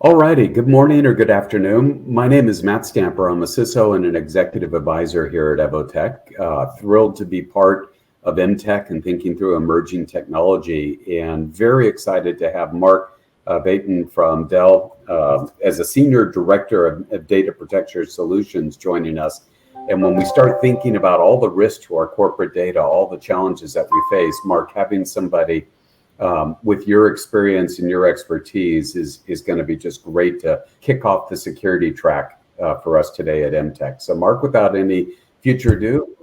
All righty. Good morning or good afternoon. My name is Matt Stamper. I'm a CISO and an executive advisor here at Evotech. Thrilled to be part of MTech and thinking through emerging technology, and very excited to have Mark Beaton from Dell as a senior director of data protection solutions joining us. And when we start thinking about all the risks to our corporate data, all the challenges that we face, Mark, having somebody with your experience and your expertise is going to be just great to kick off the security track for us today at MTech. So Mark, without any future ado,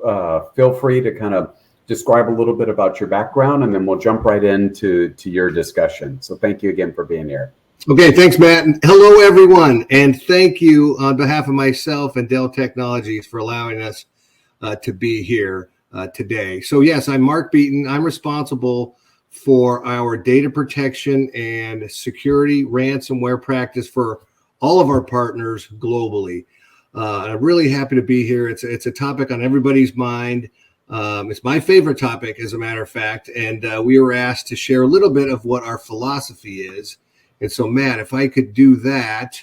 feel free to kind of describe a little bit about your background, and then we'll jump right into your discussion. So thank you again for being here. Okay, thanks, Matt. Hello, everyone. And thank you on behalf of myself and Dell Technologies for allowing us to be here today. So yes, I'm Mark Beaton. I'm responsible for our data protection and security ransomware practice for all of our partners globally. I'm really happy to be here. It's a topic on everybody's mind. It's my favorite topic, as a matter of fact, and we were asked to share a little bit of what our philosophy is. And so, Matt, if I could do that,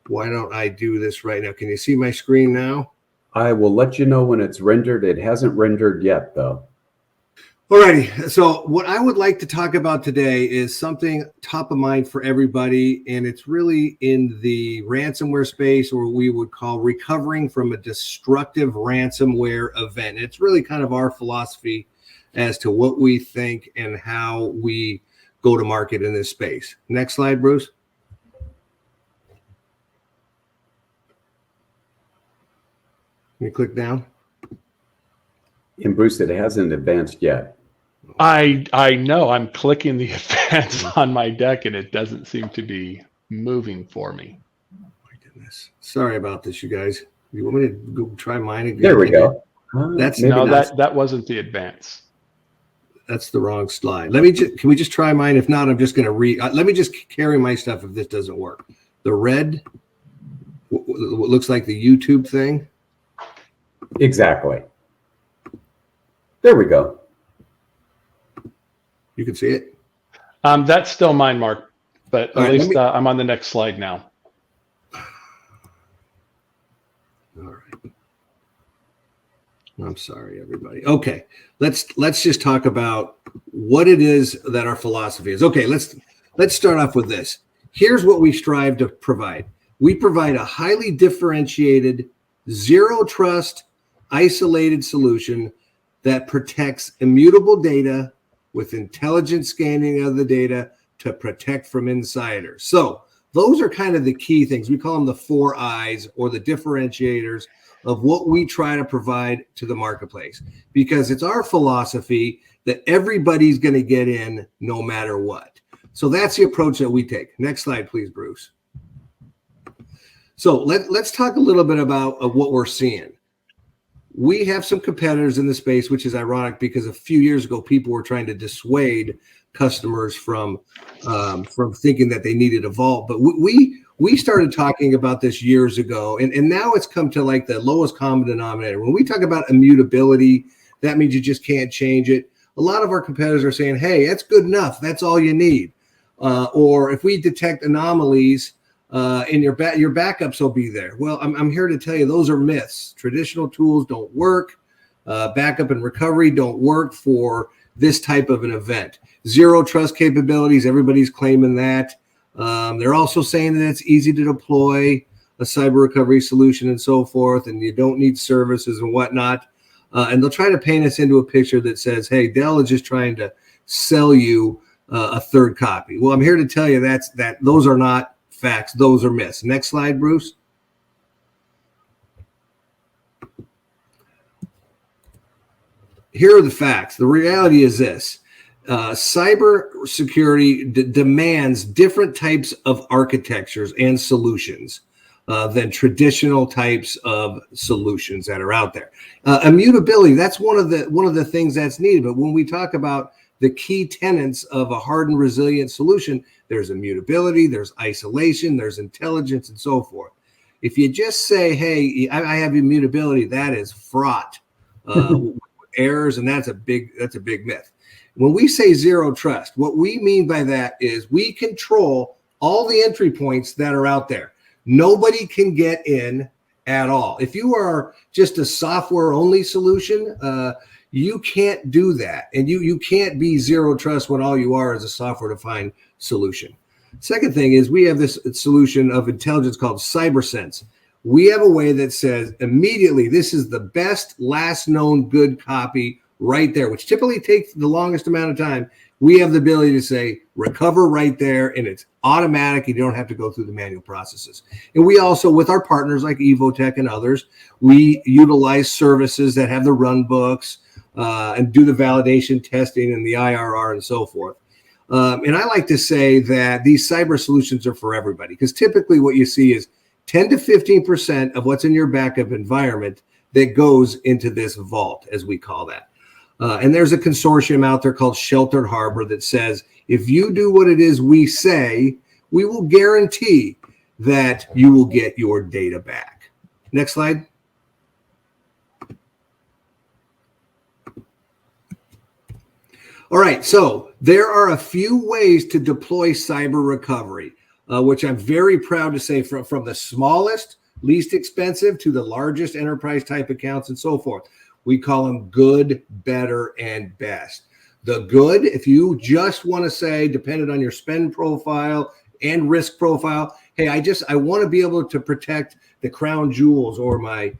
why don't I do this right now? Can you see my screen now? I will let you know when it's rendered. It hasn't rendered yet, though. Alrighty, so what I would like to talk about today is something top of mind for everybody, and it's really in the ransomware space, or we would call recovering from a destructive ransomware event. It's really kind of our philosophy as to what we think and how we go to market in this space. Next slide, Bruce. Can you click down? And Bruce, it hasn't advanced yet. I know I'm clicking the advance on my deck and it doesn't seem to be moving for me. Oh my goodness. Sorry about this, you guys. You want me to go try mine again? There we go. That wasn't the advance. That's the wrong slide. Can we just try mine? If not, I'm just going to let me just carry my stuff if this doesn't work. The red, what looks like the YouTube thing. Exactly. There we go. You can see it. That's still mine, Mark, but at least I'm on the next slide now. All right. I'm sorry, everybody. Okay, let's just talk about what it is that our philosophy is. Okay, let's start off with this. Here's what we strive to provide. We provide a highly differentiated, zero trust, isolated solution that protects immutable data with intelligent scanning of the data to protect from insiders. So those are kind of the key things. We call them the 4 I's, or the differentiators of what we try to provide to the marketplace, because it's our philosophy that everybody's going to get in no matter what. So that's the approach that we take. Next slide, please, Bruce. So let's talk a little bit about what we're seeing. We have some competitors in the space, which is ironic because a few years ago, people were trying to dissuade customers from thinking that they needed a vault. But we started talking about this years ago, and now it's come to like the lowest common denominator. When we talk about immutability, that means you just can't change it. A lot of our competitors are saying, hey, that's good enough. That's all you need. Or if we detect anomalies, and your backups will be there. Well, I'm here to tell you those are myths. Traditional tools don't work. Backup and recovery don't work for this type of an event. Zero trust capabilities, everybody's claiming that. They're also saying that it's easy to deploy a cyber recovery solution and so forth, and you don't need services and whatnot. And they'll try to paint us into a picture that says, hey, Dell is just trying to sell you a third copy. Well, I'm here to tell you that those are not facts. Those are myths. Next slide, Bruce. Here are the facts. The reality is this. Cyber security demands different types of architectures and solutions than traditional types of solutions that are out there. Immutability, that's one of the things that's needed. But when we talk about the key tenets of a hardened, resilient solution, there's immutability, there's isolation, there's intelligence, and so forth. If you just say, hey, I have immutability, that is fraught with errors, and that's a big myth. When we say zero trust, what we mean by that is we control all the entry points that are out there. Nobody can get in at all. If you are just a software only solution, you can't do that. And you can't be zero trust when all you are is a software defined solution. Second thing is we have this solution of intelligence called CyberSense. We have a way that says immediately, this is the best last known good copy right there, which typically takes the longest amount of time. We have the ability to say recover right there, and it's automatic. You don't have to go through the manual processes. And we also, with our partners like Evotech and others, we utilize services that have the run books and do the validation testing and the IRR and so forth. And I like to say that these cyber solutions are for everybody, because typically what you see is 10 to 15% of what's in your backup environment that goes into this vault, as we call that. And there's a consortium out there called Sheltered Harbor that says, if you do what it is we say, we will guarantee that you will get your data back. Next slide. All right, so there are a few ways to deploy cyber recovery, which I'm very proud to say from the smallest, least expensive to the largest enterprise type accounts and so forth. We call them good, better, and best. The good, if you just want to say, dependent on your spend profile and risk profile, hey, I want to be able to protect the crown jewels or my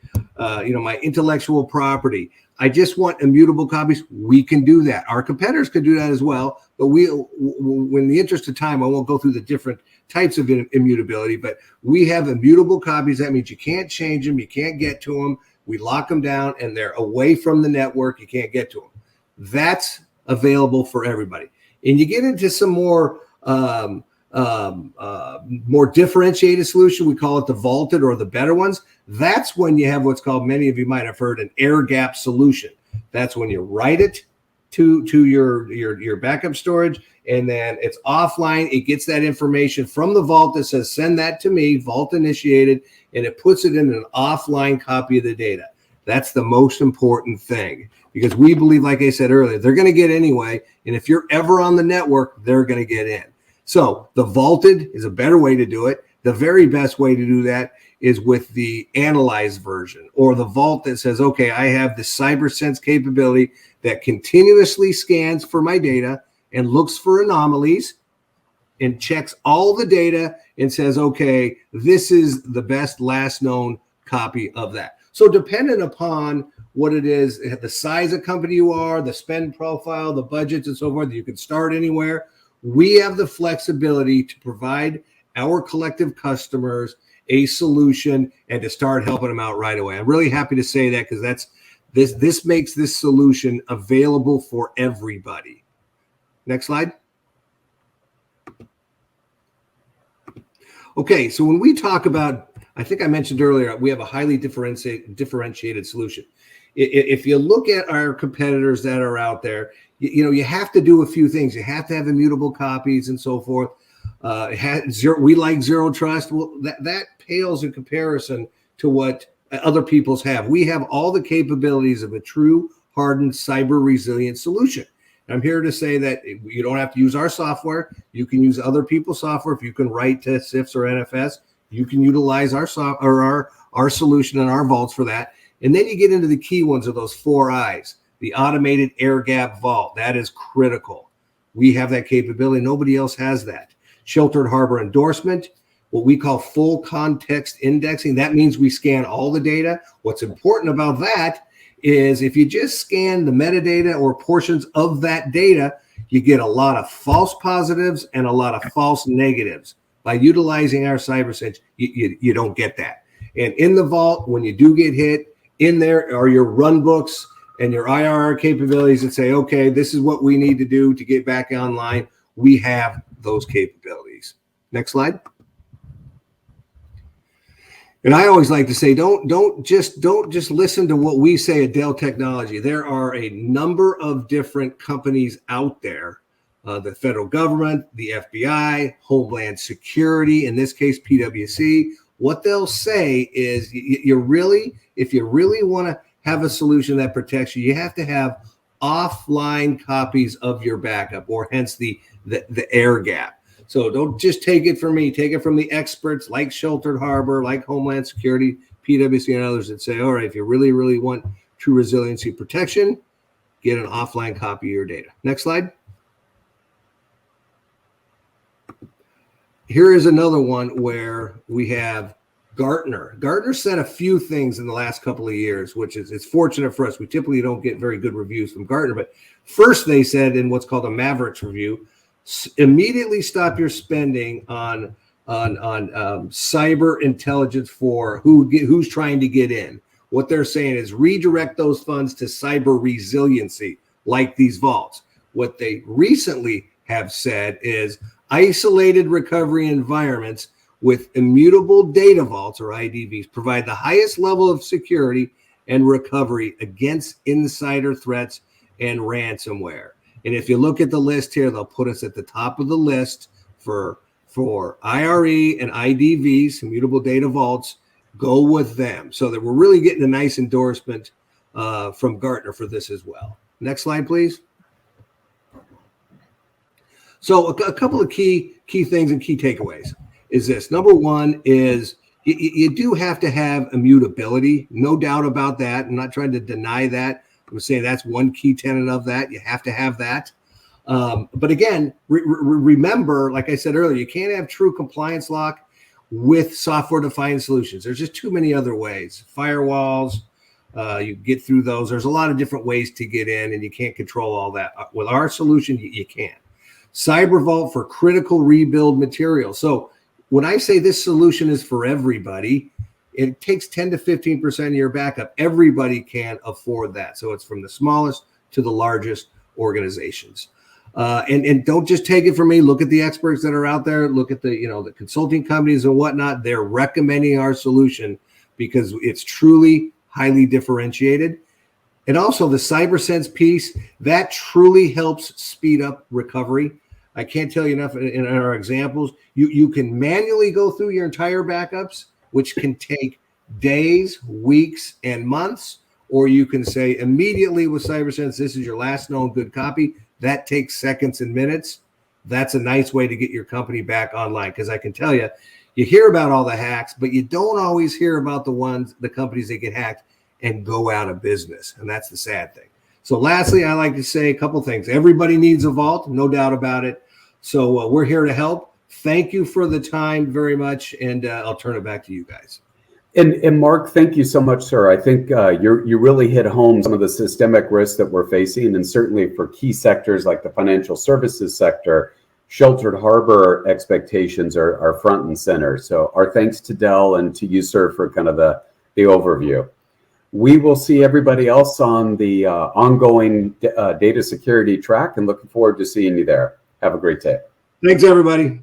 intellectual property. I just want immutable copies. We can do that. Our competitors can do that as well. But in the interest of time, I won't go through the different types of immutability, but we have immutable copies. That means you can't change them. You can't get to them. We lock them down and they're away from the network. You can't get to them. That's available for everybody. And you get into some more differentiated solution. We call it the vaulted or the better ones. That's when you have what's called, many of you might have heard, an air gap solution. That's when you write it to your backup storage, and then it's offline. It gets that information from the vault that says, send that to me, vault initiated, and it puts it in an offline copy of the data. That's the most important thing, because we believe, like I said earlier, they're going to get anyway. And if you're ever on the network, they're going to get in. So the vaulted is a better way to do it. The very best way to do that is with the analyzed version, or the vault that says, okay, I have the CyberSense capability that continuously scans for my data and looks for anomalies and checks all the data and says, okay, this is the best last known copy of that. So dependent upon what it is, the size of company you are, the spend profile, the budgets and so forth, you can start anywhere. We have the flexibility to provide our collective customers a solution and to start helping them out right away. I'm really happy to say that, because this makes this solution available for everybody. Next slide. Okay, so when we talk about, I think I mentioned earlier, we have a highly differentiated solution. If you look at our competitors that are out there, you have to do a few things. You have to have immutable copies and so forth. We like zero trust. Well, that pales in comparison to what other people's have. We have all the capabilities of a true hardened cyber resilient solution. I'm here to say that you don't have to use our software. You can use other people's software. If you can write to CIFS or NFS, you can utilize our solution and our vaults for that. And then you get into the key ones of those 4 I's. The automated air gap vault. That is critical. We have that capability. Nobody else has that. Sheltered Harbor endorsement, what we call full context indexing. That means we scan all the data. What's important about that is if you just scan the metadata or portions of that data, you get a lot of false positives and a lot of false negatives. By utilizing our CyberSense, you don't get that. And in the vault, when you do get hit, in there are your run books and your IRR capabilities that say, okay, this is what we need to do to get back online. We have those capabilities. Next slide. And I always like to say, don't just listen to what we say at Dell Technology. There are a number of different companies out there, the federal government, the FBI, Homeland Security, in this case, PwC. What they'll say is, if you really want to have a solution that protects you, you have to have offline copies of your backup, or hence the air gap. So don't just take it from me. Take it from the experts like Sheltered Harbor, like Homeland Security, PwC, and others that say, all right, if you really, really want true resiliency protection, get an offline copy of your data. Next slide. Here is another one where we have Gartner. Gartner said a few things in the last couple of years, which is it's fortunate for us. We typically don't get very good reviews from Gartner, but first they said in what's called a Mavericks review, immediately stop your spending on cyber intelligence for who's trying to get in. What they're saying is redirect those funds to cyber resiliency, like these vaults. What they recently have said is isolated recovery environments with immutable data vaults, or IDVs, provide the highest level of security and recovery against insider threats and ransomware. And if you look at the list here, they'll put us at the top of the list for IRE and IDVs, immutable data vaults. Go with them. So that we're really getting a nice endorsement from Gartner for this as well. Next slide, please. So a couple of key things and key takeaways is this. Number one is you do have to have immutability, no doubt about that. I'm not trying to deny that. I'm saying that's one key tenet of that. You have to have that. But again, remember, like I said earlier, you can't have true compliance lock with software-defined solutions. There's just too many other ways. Firewalls, you get through those. There's a lot of different ways to get in, and you can't control all that. With our solution, you can. Cyber Vault for critical rebuild material. So when I say this solution is for everybody, it takes 10 to 15% of your backup. Everybody can afford that. So it's from the smallest to the largest organizations. And don't just take it from me. Look at the experts that are out there. Look at the consulting companies and whatnot. They're recommending our solution because it's truly highly differentiated. And also the CyberSense piece, that truly helps speed up recovery. I can't tell you enough in our examples. You can manually go through your entire backups, which can take days, weeks, and months, or you can say immediately with CyberSense, this is your last known good copy. That takes seconds and minutes. That's a nice way to get your company back online, because I can tell you, you hear about all the hacks, but you don't always hear about the companies that get hacked and go out of business. And that's the sad thing. So lastly, I like to say a couple things. Everybody needs a vault, no doubt about it. So we're here to help. Thank you for the time very much. And I'll turn it back to you guys. And Mark, thank you so much, sir. I think you really hit home some of the systemic risks that we're facing, and certainly for key sectors like the financial services sector, Sheltered Harbor expectations are front and center. So our thanks to Dell and to you, sir, for kind of the overview. We will see everybody else on the ongoing data security track, and looking forward to seeing you there. Have a great day. Thanks, everybody.